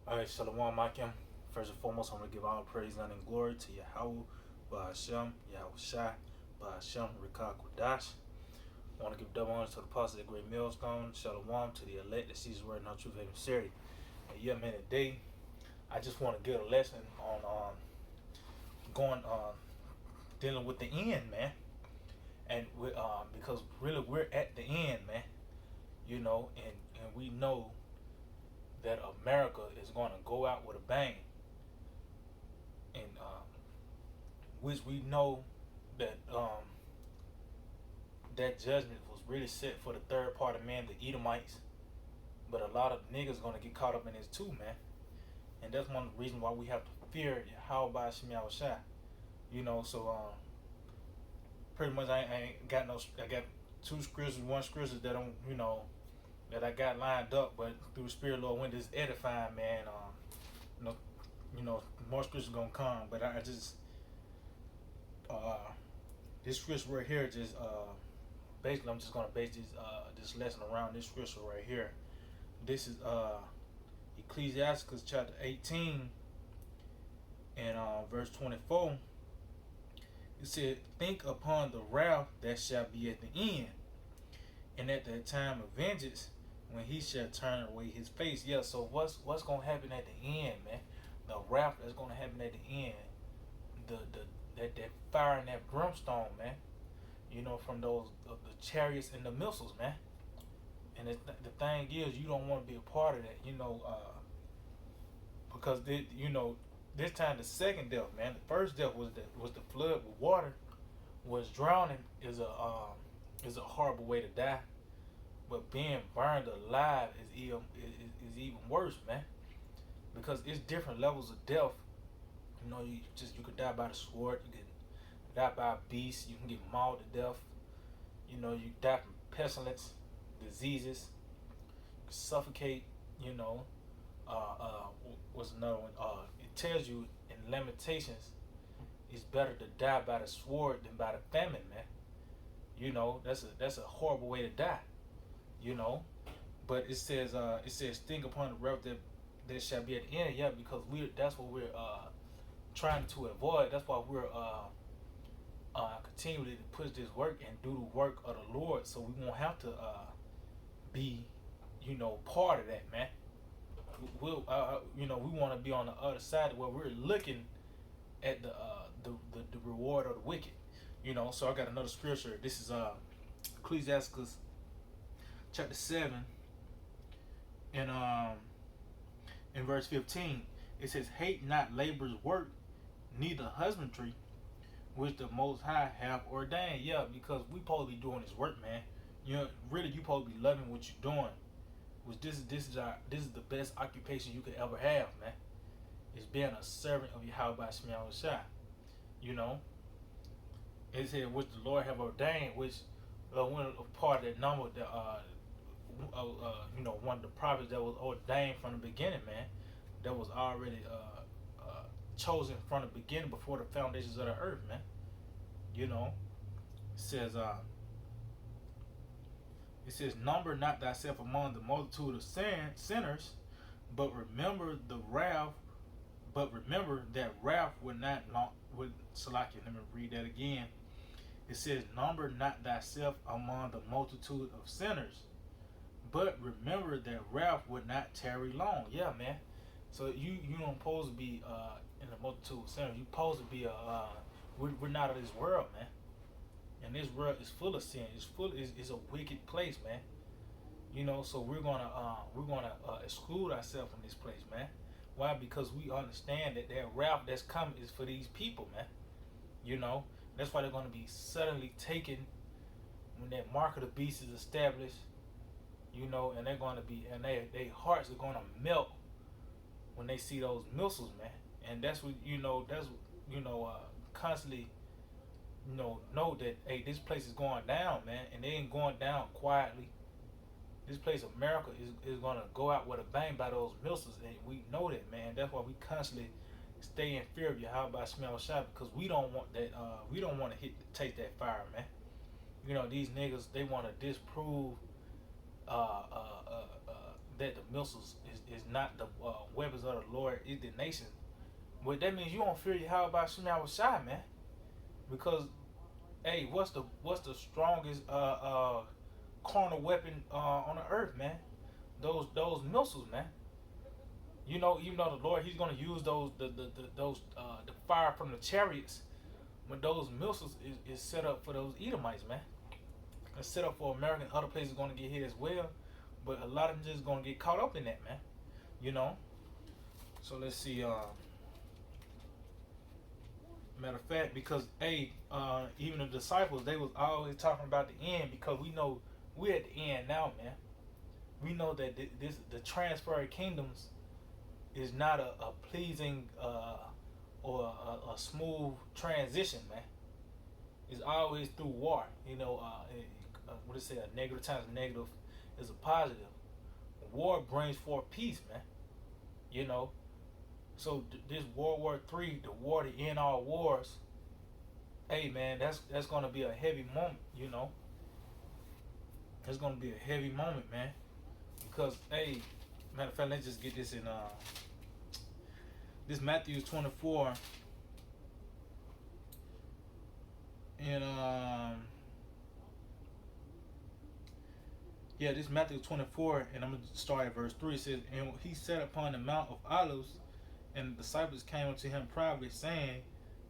All right, Shalom Akim. First and foremost, I'm going to give all praise, honor, and glory to Yahweh, Bahashem, Yahweh Shai, Bahashem, Rikah Kudash. I want to give double honor to the apostle of the great millstone, Shalom, to the elect that sees word and not truth, and sincerity. And yeah, man, today, I just want to give a lesson on going, dealing with the end, man. And because really we're at the end, man, and we know that America is going to go out with a bang. And which we know that that judgment was really set for the third party man, the Edomites. But a lot of niggas gonna get caught up in this too, man. And that's one of the reasons why we have to fear how by Shemiah Shai. So pretty much I ain't got no. I got two scriptures, one scripture that don't, that I got lined up, but through the Spirit, Lord, when this edifying, man, you know, more scriptures gonna come. But I just this scripture right here just basically I'm just gonna base this lesson around this scripture right here. This is Ecclesiasticus chapter 18 and verse 24. It said, "Think upon the wrath that shall be at the end, and at the time of vengeance, when he shall turn away his face." Yeah. So what's gonna happen at the end, man? The wrath that's gonna happen at the end. That fire and that brimstone, man. From those the chariots and the missiles, man. And the thing is, you don't want to be a part of that, because this time the second death, man. The first death was the flood with water, was drowning is a horrible way to die, but being burned alive is even worse, man. Because it's different levels of death. You could die by the sword, you could die by a beast, you can get mauled to death. You die from pestilence, diseases, you suffocate. What's another one? It tells you in Lamentations, it's better to die by the sword than by the famine, man. That's a horrible way to die. You know, but it says think upon the wrath that shall be at the end. Yeah, because that's what we're trying to avoid. That's why we're continually to push this work and do the work of the Lord, so we won't have to be, part of that, man. We want to be on the other side where we're looking at the reward of the wicked. So I got another scripture. This is Ecclesiasticus chapter 7 and in verse 15. It says, "Hate not labor's work, neither husbandry, which the Most High have ordained." Yeah, because we supposed to be doing this work, man. Really, you supposed to be loving what you're doing. Which this is the best occupation you could ever have, man. Is being a servant of Yahweh Shemiah Shai. You know, it said which the Lord have ordained, which one of part of that number that one of the prophets that was ordained from the beginning, man. That was already chosen from the beginning before the foundations of the earth, man. It says number not thyself among the multitude of sinners, but remember the wrath. But remember that wrath would not long would Salakia. Let me read that again. It says, "Number not thyself among the multitude of sinners, but remember that wrath would not tarry long." Yeah, man. So you don't supposed to be in the multitude of sinners. You supposed to be we're not of this world, man. And this world is full of sin. It's a wicked place, man. So we're gonna exclude ourselves from this place, man. Why? Because we understand that wrath that's coming is for these people, man. That's why they're gonna be suddenly taken when that mark of the beast is established. And they're gonna be, and their hearts are gonna melt when they see those missiles, man. And that's what constantly know that, hey, this place is going down, man, and they ain't going down quietly. This place, America, is gonna go out with a bang by those missiles, and we know that, man. That's why we constantly stay in fear of Yahweh Shemiah Shai, because we don't want that. We don't want to take that fire, man. These niggas, they want to disprove that the missiles is not the weapons of the Lord, is the nation. But that means you don't fear how about Shema Shai, man. Because hey, what's the strongest carnal weapon on the earth, man? Those missiles, man. The Lord, He's gonna use the fire from the chariots, but those missiles is set up for those Edomites, man. It's set up for American. Other places gonna get hit as well, but a lot of them just gonna get caught up in that, man. You know. So let's see. Matter of fact, because even the disciples, they was always talking about the end, because we know we're at the end now, man. We know that the transfer of kingdoms is not a pleasing or a smooth transition, man. It's always through war. What it say? A negative times a negative is a positive. War brings forth peace, man. You know. So this World War III, the war to end all wars. Hey, man, that's gonna be a heavy moment. It's gonna be a heavy moment, man. Because hey, matter of fact, let's just get this in this Matthew 24 and this Matthew 24, and I'm gonna start at verse 3. It says, and he sat upon the Mount of Olives, and the disciples came unto him privately, saying,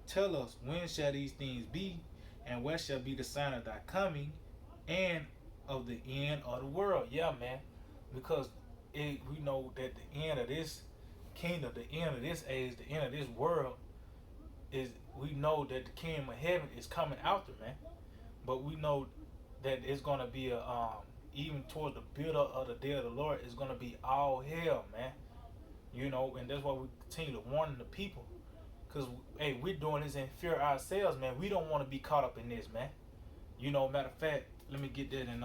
tell us, when shall these things be, and what shall be the sign of thy coming, and of the end of the world? Yeah, man. Because we know that the end of this kingdom, the end of this age, the end of this world is, we know that the kingdom of heaven is coming out there, man. But we know that it's gonna be a even toward the build up of the day of the Lord, is gonna be all hell, man. And that's why we continue to warn the people, because hey, we're doing this in fear ourselves, man. We don't want to be caught up in this, man. Matter of fact, let me get that in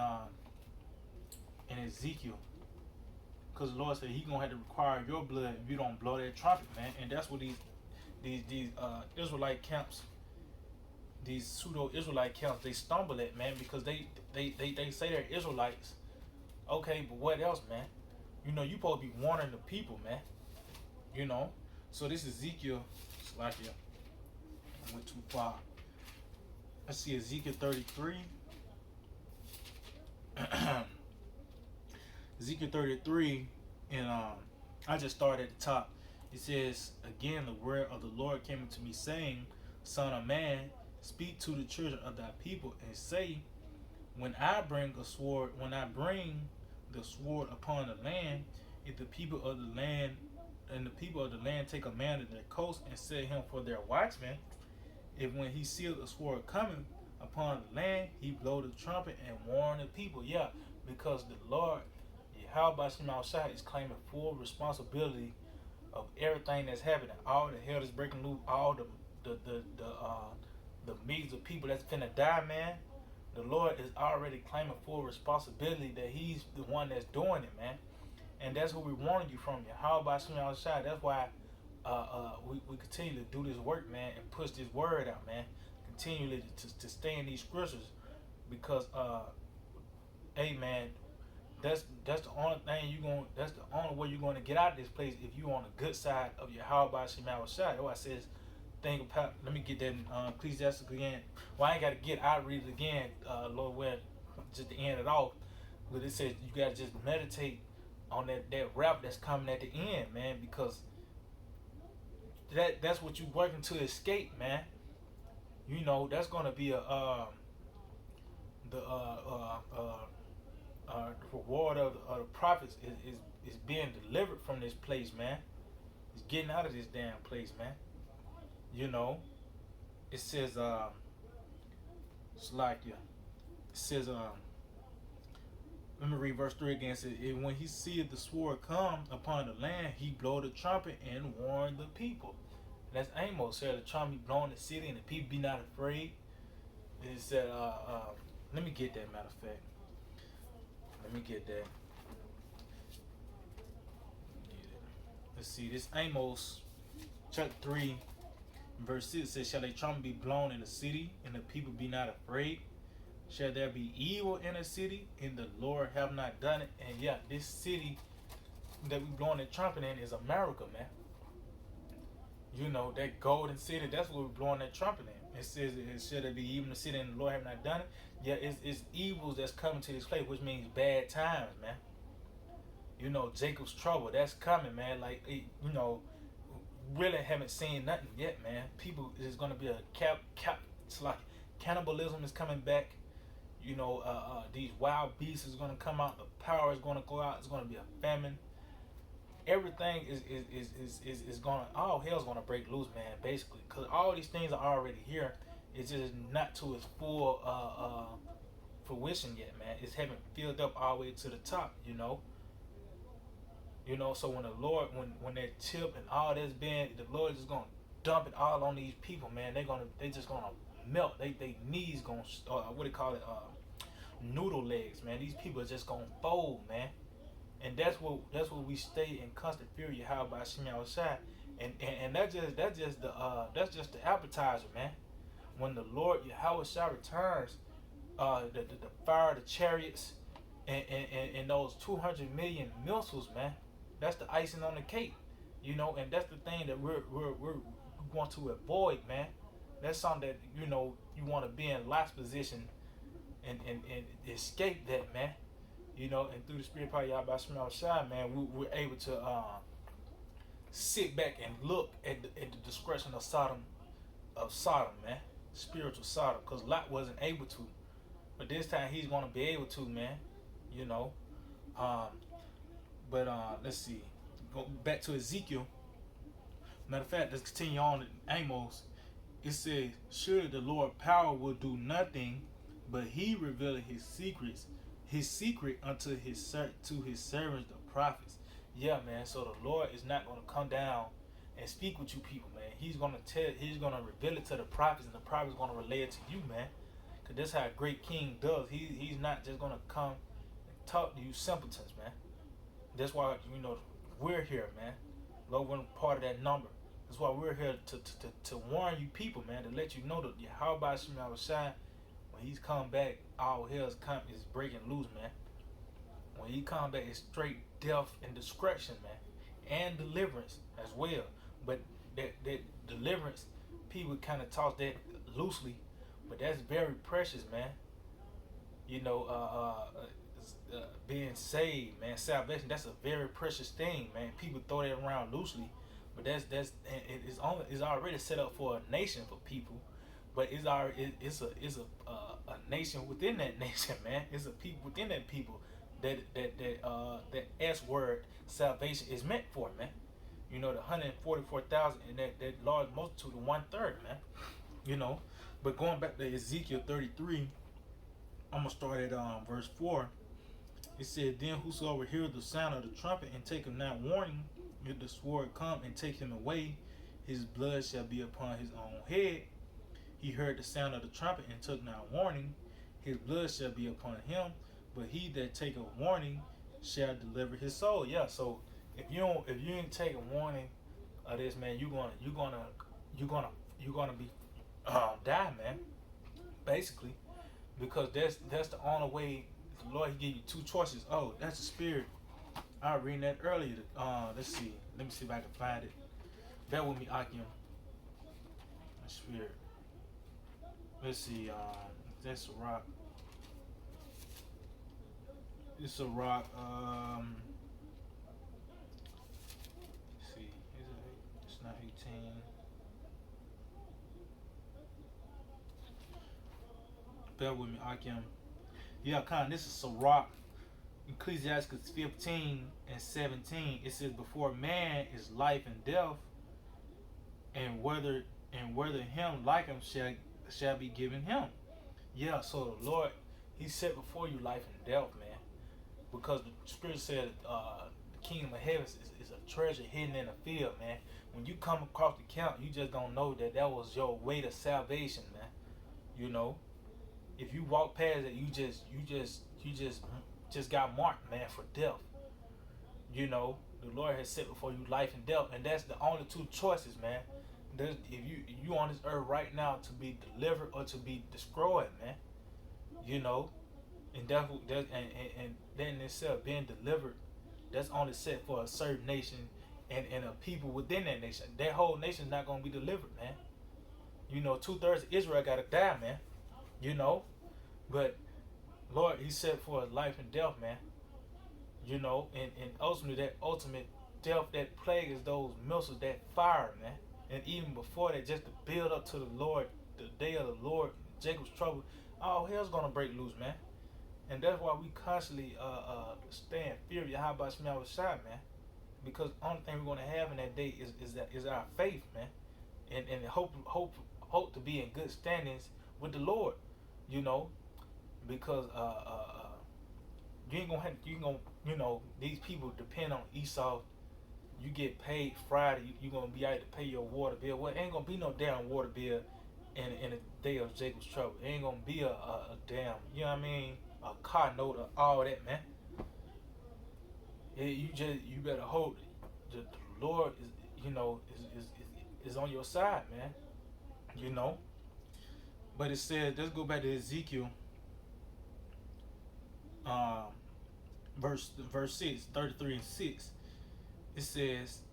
Ezekiel. Because the Lord said He gonna have to require your blood if you don't blow that trumpet, man. And that's what these Israelite camps, these pseudo Israelite camps, they stumble at, man, because they say they're Israelites. Okay, but what else, man? You supposed to be warning the people, man. So this is Ezekiel. Slakia. I went too far. Let's see, Ezekiel 33. Ezekiel 33, and I just started at the top. It says, again, the word of the Lord came unto me, saying, Son of man, speak to the children of thy people, and say, when I bring the sword upon the land, if the people of the land take a man of their coast and set him for their watchman, if when he sees the sword coming upon the land, he blow the trumpet and warn the people. Yeah, because the Lord, Yahweh Shema Shai, is claiming full responsibility of everything that's happening. All the hell that's breaking loose, all the millions of people that's finna die, man. The Lord is already claiming full responsibility that He's the one that's doing it, man. And that's what we wanted you from you. How about Shema Shai? That's why we continue to do this work, man, and push this word out, man. Continually to stay in these scriptures, because hey, man, that's the only thing that's the only way you're going to get out of this place, if you're on the good side of your how about Shema Shai. That's why it says, think about, let me get that in Ecclesiastes again. Well, I ain't got to get, I'll read it again, Lord, where just to end it off. But it says you got to just meditate on that rap that's coming at the end, man, because that's what you're working to escape, man. That's going to be the reward of the prophets is being delivered from this place, man. It's getting out of this damn place, man. It says it's like, yeah, it says let me read verse 3 again. It says, when he seeth the sword come upon the land, he blow the trumpet and warn the people. And that's Amos. Said the trumpet blow in the city and the people be not afraid. It said let me get that, matter of fact. Let me get that. Let's see, this Amos chapter 3 verse 6 says, shall a trumpet be blown in the city, and the people be not afraid? Shall there be evil in a city, and the Lord have not done it? And yeah, this city that we blowing the trumpet in is America, man. You know, that golden city, that's what we're blowing that trumpet in. It says it should it be even the city and the Lord have not done it. Yeah, it's evils that's coming to this place, which means bad times, man. You know, Jacob's trouble, that's coming, man. Like, you know, really haven't seen nothing yet, man. People, is going to be a it's like cannibalism is coming back. You know, these wild beasts is going to come out. The power is going to go out. It's going to be a famine. Everything is going to, all hell's going to break loose, man, basically. Because all these things are already here. It's just not to its full fruition yet, man. It's haven't filled up all the way to the top, you know. You know, so when the Lord, when that tip and all that's been, the Lord is gonna dump it all on these people, man. They just gonna melt. They knees gonna, what do you call it, noodle legs, man. These people are just gonna fold, man. And that's what we stay in constant fury. How about Shemel Shai? And that's just the appetizer, man. When the Lord Yahweh Shai returns, the fire, the chariots, and those 200 million missiles, man. That's the icing on the cake, you know, and that's the thing that we want to avoid, man. That's something that, you know, you want to be in Lot's position and escape that, man. You know, and through the spirit power Yahweh Shemel Shai, man, we're able to sit back and look at the discretion of Sodom, man, spiritual Sodom, because Lot wasn't able to, but this time he's gonna be able to, man. You know, but let's see. Go back to Ezekiel. Matter of fact, let's continue on in Amos. It says, "Surely the Lord power will do nothing, but He revealed His secret unto His servants, the prophets." Yeah, man. So the Lord is not going to come down and speak with you people, man. He's going to reveal it to the prophets, and the prophets going to relay it to you, man. Cause that's how a great king does. He's not just going to come talk to you simpletons, man. That's why, you know, we're here, man. Lord, we're part of that number. That's why we're here to warn you people, man, to let you know that Yahweh Shemel Shai, when he's come back, all hell's is breaking loose, man. When he come back, it's straight death and destruction, man, and deliverance as well. But that deliverance, people kind of toss that loosely, but that's very precious, man. You know, being saved, man, salvation, that's a very precious thing, man. People throw that around loosely, but it's already set up for a nation, for people, but it's a nation within that nation, man. It's a people within that people that S word salvation is meant for, man. You know, the 144,000 and that large multitude of 1/3, man. You know, but going back to Ezekiel 33, I'm gonna start at verse 4. It said, "Then whosoever heareth the sound of the trumpet and take him not warning, if the sword come and take him away, his blood shall be upon his own head. He heard the sound of the trumpet and took not warning, his blood shall be upon him. But he that taketh warning shall deliver his soul." Yeah. So if you ain't taking warning of this, man, you're gonna be die, man. Basically, because that's the only way. The Lord, He gave you two choices. Oh, that's the spirit. I was reading that earlier. Let's see. Let me see if I can find it. Bear with me, Akim. The spirit. Let's see. That's a rock. It's a rock. Let's see. It's not 18. Bear with me, Akim. Yeah, this is Sirach, Ecclesiastes 15 and 17. It says, "Before man is life and death, and whether him like him shall be given him." Yeah, so the Lord, He set before you life and death, man. Because the scripture said the kingdom of heaven is a treasure hidden in a field, man. When you come across the camp, you just don't know that was your way to salvation, man. You know, if you walk past it, you just got marked, man, for death. You know, the Lord has set before you life and death, and that's the only two choices, man. If you on this earth right now to be delivered or to be destroyed, man. You know, and then itself being delivered that's only set for a certain nation and a people within that nation. That whole nation's not gonna be delivered, man. You know, 2/3 of Israel gotta die, man. You know, but Lord, He set for life and death, man. You know, and ultimately that ultimate death, that plague is those missiles, that fire, man. And even before that, just to build up to the Lord, the day of the Lord, Jacob's trouble, all hell's gonna break loose, man. And that's why we constantly stay in fear of Yahweh Shema Shai, man. Because the only thing we're gonna have in that day is our faith, man. And hope to be in good standings with the Lord, you know, because you know, these people depend on Esau. You get paid Friday, you're gonna be able to pay your water bill. Well, ain't gonna be no damn water bill in the day of Jacob's trouble. It ain't gonna be a damn, you know what I mean, a car note or all that, man. You better hope that the Lord is, you know, is on your side, man. You know. But it says, let's go back to Ezekiel, um, verse 6, 33 and 6. It says,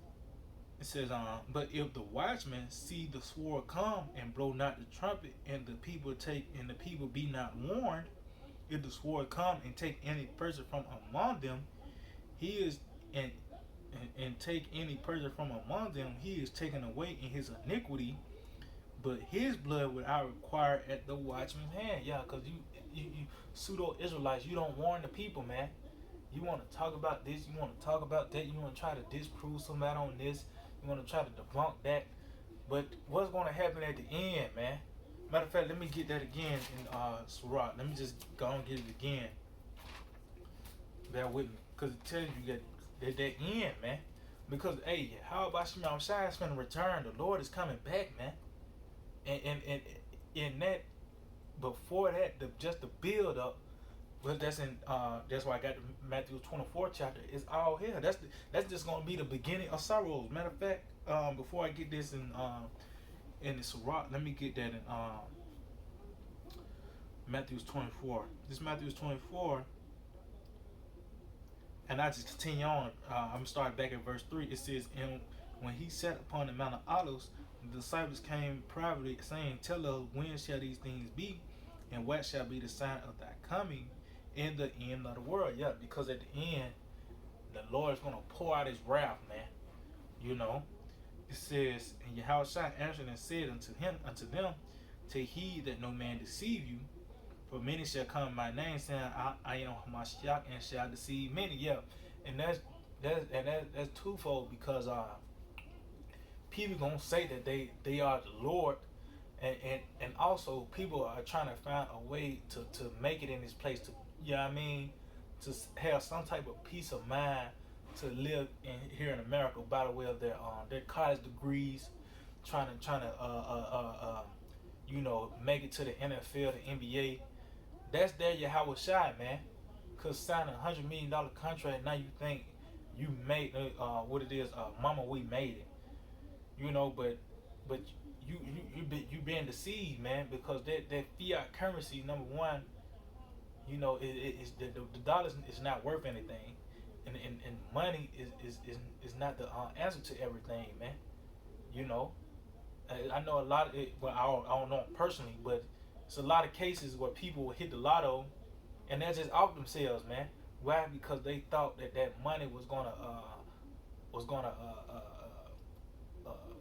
but if the watchman see the sword come and blow not the trumpet, and the people be not warned, if the sword come and take any person from among them, he is and take any person from among them, he is taken away in his iniquity, but his blood will I require at the watchman's hand. Yeah, because you pseudo Israelites, you don't warn the people, man. You want to talk about this, you want to talk about that, you want to try to disprove somebody on this, you want to try to debunk that. But what's going to happen at the end, man? Matter of fact, let me get that again in Sirach. Let me just go and get it again. Bear with me, because it tells you that end, man. Because, hey, how about Shema Shai is going to return? The Lord is coming back, man. And in that, before that, just the build up, well, that's why I got the Matthew 24 chapter. It's all here. That's just gonna be the beginning of sorrows. Matter of fact, before I get this in the Sirach, let me get that in Matthew 24. This Matthew 24, and I just continue on. I'm gonna start back at verse 3. It says, and when he sat upon the Mount of Olives, the disciples came privately, saying, tell us, when shall these things be, and what shall be the sign of thy coming in the end of the world? Yeah, because at the end, the Lord is going to pour out his wrath, man. You know, it says, and Yahushua answered and said unto them, take heed that no man deceive you, for many shall come in my name, saying, I am Hamashiach, and shall deceive many. Yeah, and that's twofold, because people gonna say that they are the Lord, and also people are trying to find a way to make it in this place, to, you know what I mean, to have some type of peace of mind, to live here in America by the way of their college degrees, trying to you know, make it to the NFL, the NBA. That's their Yahweh Shai, man. Cause signing $100 million contract, now you think you made what it is, mama, we made it. You know, but you being deceived, man, because that fiat currency, number one, you know, the dollar is not worth anything, and money is not the answer to everything, man. You know, I know a lot of it. Well, I don't know personally, but it's a lot of cases where people will hit the lotto, and they're just off themselves, man. Why? Because they thought that money was gonna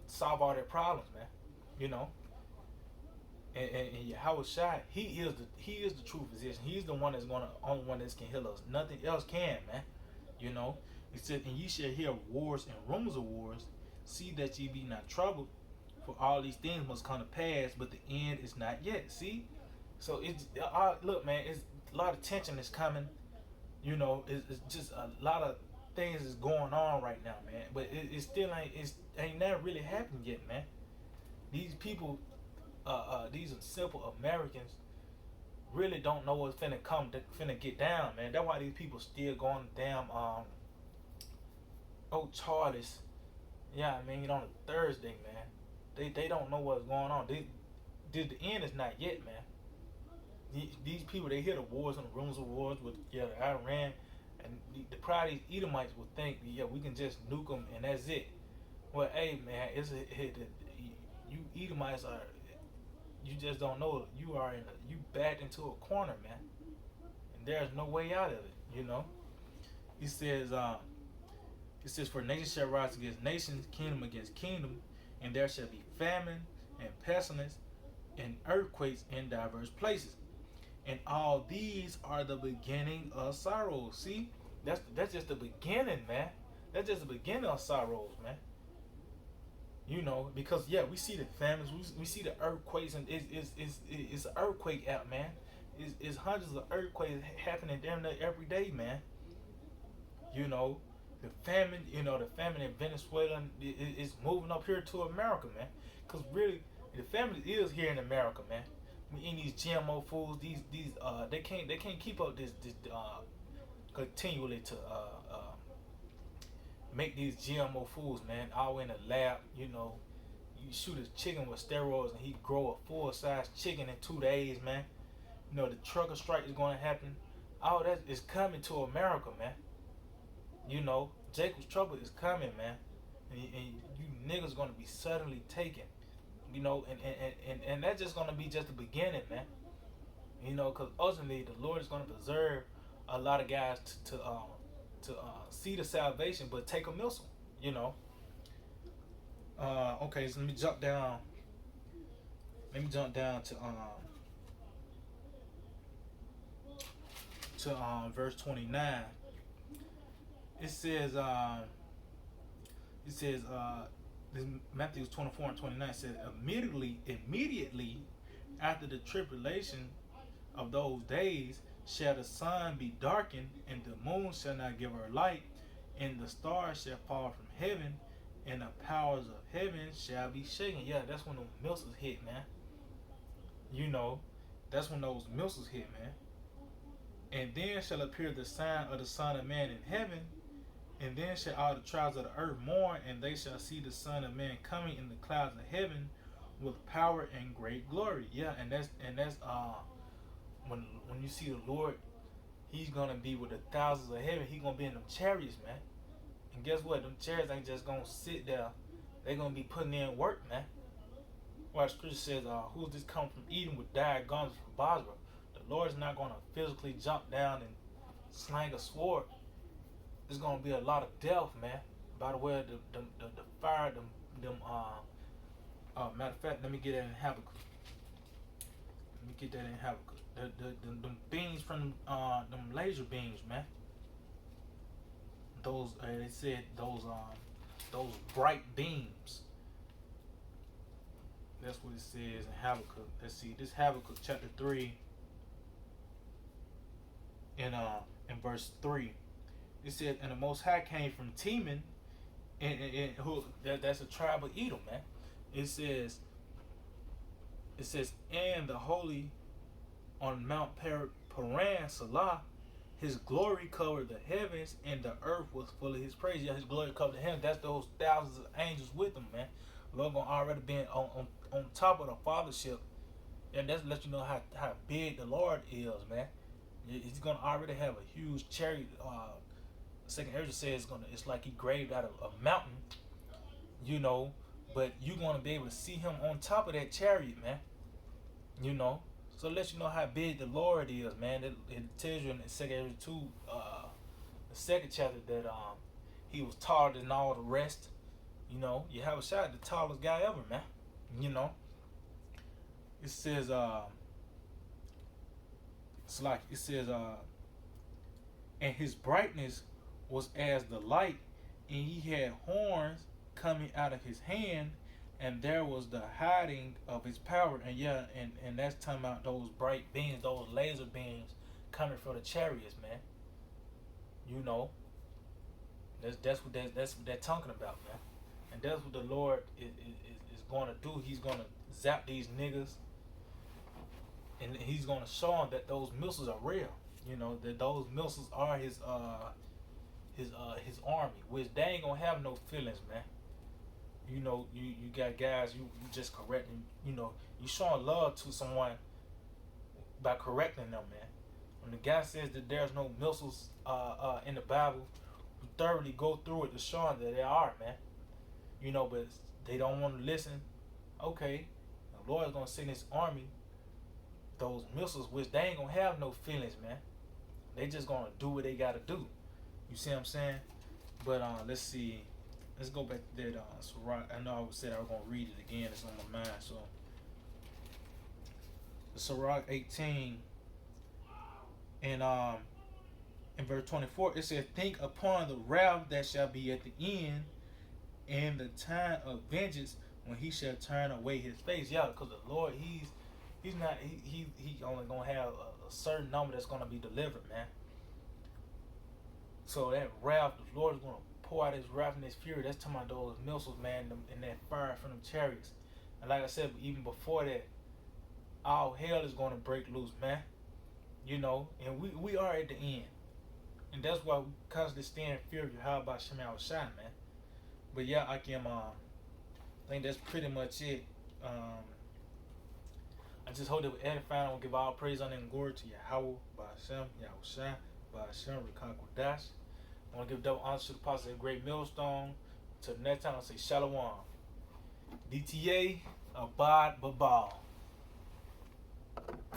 solve all their problems, man. You know. And Yahweh Shai, he is the true physician. He's the one that's only one that can heal us. Nothing else can, man. You know. He said, and ye shall hear wars and rumors of wars. See that ye be not troubled, for all these things must come to pass, but the end is not yet. See, so it's look, man. It's a lot of tension that's coming. You know, it's just a lot of things is going on right now, man. But it still ain't never really happened yet, man. These people, these simple Americans, really don't know what's finna get down, man. That's why these people still going damn Charlie's. Yeah, I mean, on a Thursday, man. They don't know what's going on. The end is not yet, man. These people, they hear the wars and the rumors of wars with the Iran And probably these Edomites would think, yeah, we can just nuke them and that's it. Well, hey man, you Edomites are, you just don't know it. You backed into a corner, man, and there's no way out of it. You know. He says, for nation shall rise against nation, kingdom against kingdom, and there shall be famine and pestilence and earthquakes in diverse places. And all these are the beginning of sorrows. See, that's just the beginning, man. That's just the beginning of sorrows, man. You know, because yeah, we see the famines, we see the earthquakes, and it's an earthquake out, man. It's hundreds of earthquakes happening damn near every day, man. You know, the famine in Venezuela is moving up here to America, man. Cause really, the famine is here in America, man. We eat these GMO foods, these they can't keep up this continually to make these GMO foods, man. All in the lab, you know. You shoot a chicken with steroids and he grow a full size chicken in 2 days, man. You know the trucker strike is going to happen. All that is coming to America, man. You know, Jacob's trouble is coming, man, and you niggas gonna be suddenly taken. You know, and that's just gonna be just the beginning, man. You know, because ultimately the Lord is gonna preserve a lot of guys to see the salvation, but take a missile. You know. Okay, so let me jump down. Let me jump down to verse 29. It says this Matthew 24 and 29 says immediately after the tribulation of those days shall the sun be darkened, and the moon shall not give her light, and the stars shall fall from heaven, and the powers of heaven shall be shaken. Yeah, that's when those missiles hit, man. You know, that's when those missiles hit, man. And then shall appear the sign of the Son of Man in heaven, and then shall all the tribes of the earth mourn, and they shall see the Son of Man coming in the clouds of heaven with power and great glory. Yeah, and that's when you see the Lord, He's gonna be with the thousands of heaven. He's gonna be in them chariots, man. And guess what? Them chariots ain't just gonna sit there. They're gonna be putting in work, man. Why Scripture says, "Who's this come from Eden with dire guns from Basra?" The Lord's not gonna physically jump down and slang a sword. There's gonna be a lot of death, man. By the way, the fire, matter of fact, let me get that in Habakkuk. Let me get that in Habakkuk. Them beams from them laser beams, man. Those they said those bright beams. That's what it says in Habakkuk. Let's see, this Habakkuk chapter 3 in verse 3. It said, and the Most High came from Teman, and who that's a tribe of Edom, man. It says, and the holy on Mount Paran, Salah, his glory covered the heavens, and the earth was full of his praise. Yeah, his glory covered the heavens. That's those thousands of angels with him, man. The Lord gonna already be on top of the fathership, and that's let you know how big the Lord is, man. He's gonna already have a huge chariot. Second Ezra says it's like he graved out of a mountain, you know. But you're gonna be able to see him on top of that chariot, man. You know. So let you know how big the Lord is, man. It tells you in the Second Ezra 2, the second chapter, that he was taller than all the rest. You know, you have a shot, the tallest guy ever, man. You know. It says and his brightness was as the light, and he had horns coming out of his hand, and there was the hiding of his power. And yeah, and that's talking about those bright beams, those laser beams coming from the chariots, man. You know, that's what they're talking about, man. And that's what the Lord is going to do. He's going to zap these niggas, and he's going to show them that those missiles are real. You know, that those missiles are his army, which they ain't gonna have no feelings, man. You know, you got guys, you just correcting, you know, you showing love to someone by correcting them, man. When the guy says that there's no missiles in the Bible, we thoroughly go through it to show him that there are, man. You know, but they don't want to listen. Okay, the Lord's gonna send His army those missiles, which they ain't gonna have no feelings, man. They just gonna do what they gotta do. You see what I'm saying? But let's see. Let's go back to that Sirach. I know I said I was gonna read it again. It's on my mind. So the Sirach 18 and in verse 24 it says, "Think upon the wrath that shall be at the end, and the time of vengeance when He shall turn away His face." Yeah, because the Lord, He's not he only gonna have a certain number that's gonna be delivered, man. So that wrath, the Lord is gonna pour out His wrath and His fury. That's talking about those missiles, man, and that fire from them chariots. And like I said, even before that, all hell is gonna break loose, man. You know, and we are at the end, and that's why we constantly stay in fear of Yahweh Shem Shai, man. But yeah, I think that's pretty much it. I just hope that we edify and we'll give all praise, honor, and glory to Yahweh, Ba'ashem, Yahushua, Ba'ashem, Rekah Kodash. I want to give double honor to the apostle of Great Millstone. Till the next time, I'll say Shalom. DTA, Abad Babal.